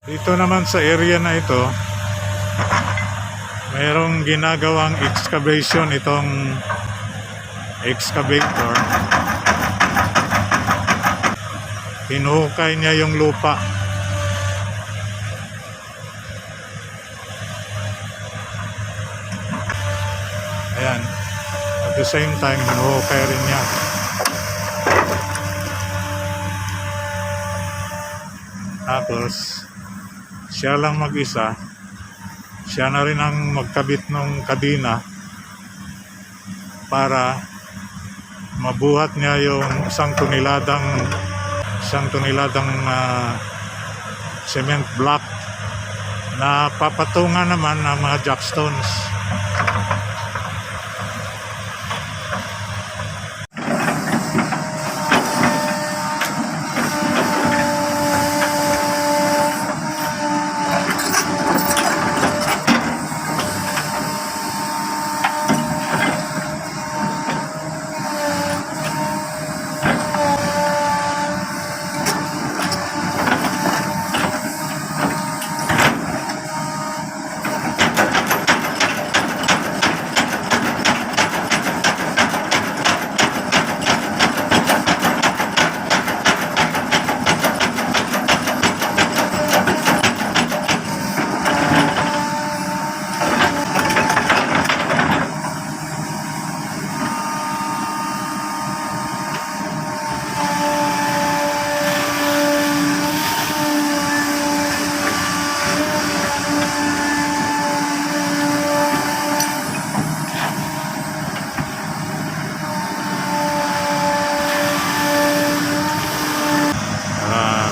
Dito naman sa area na ito, mayroong ginagawang excavation itong excavator. Hinuhukay niya yung lupa. Ayan. At the same time, hinuhukay rin niya. Tapos, siya lang mag-isa. Siya na rin ang magkabit ng kadina para mabuhat niya yung isang toniladang cement block na papatungan naman ng mga jackstones.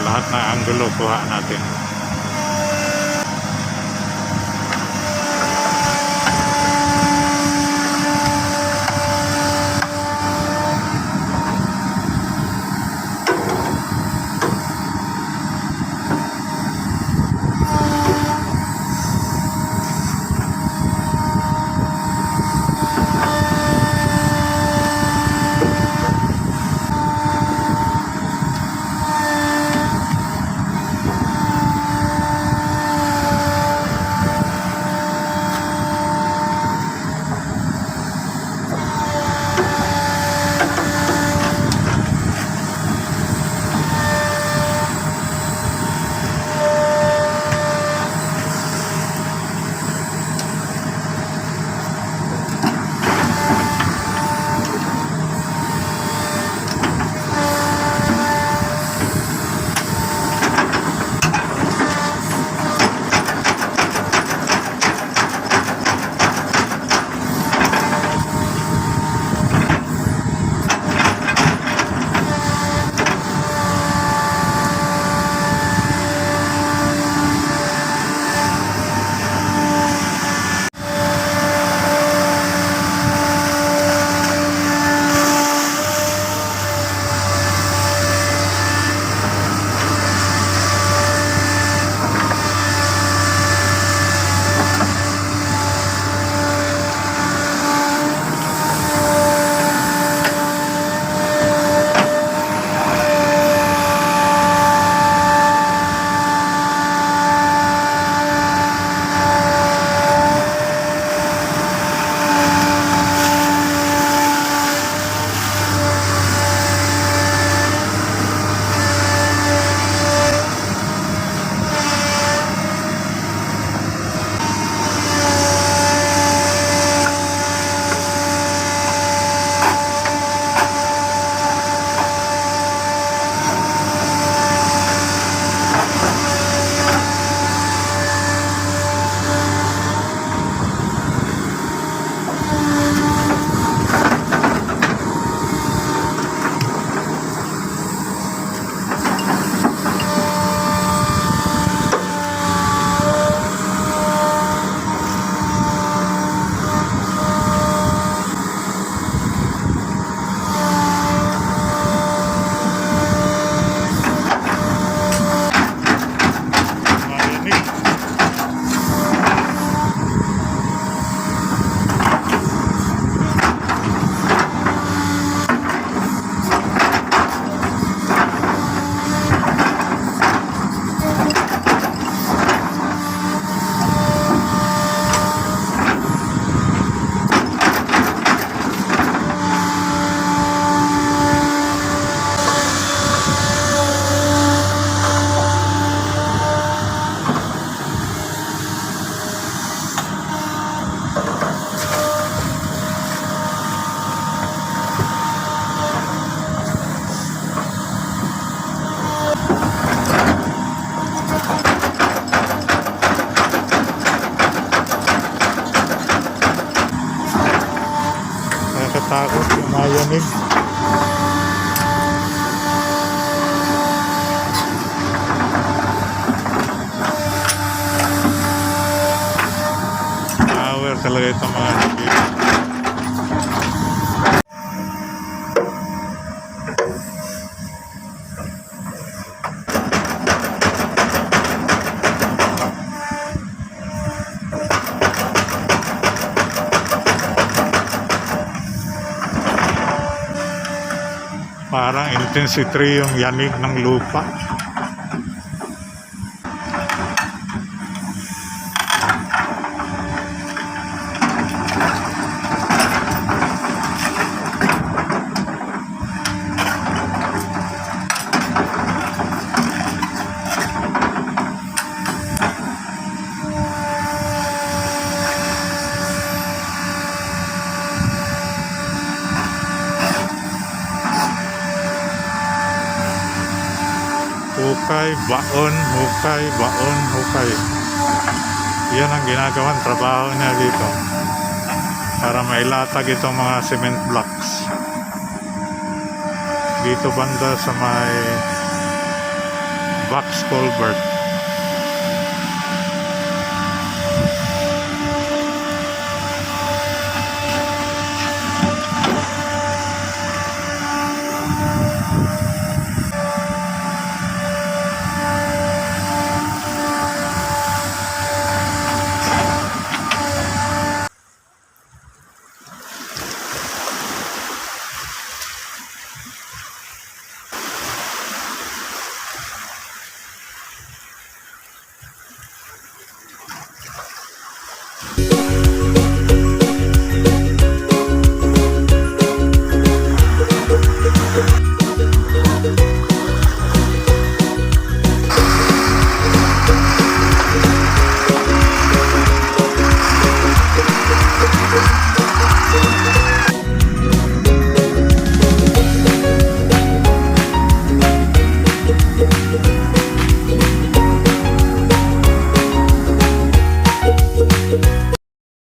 Lahat na anggulo kuha natin. nakakatakot yung mga yanig. Power talaga itong mga yanig. Parang intensity yung yanig ng lupa. Hukay, baon, hukay, baon, hukay. Yan ang ginagawang trabaho niya dito para mailatag itong mga cement blocks dito banda sa may box culvert.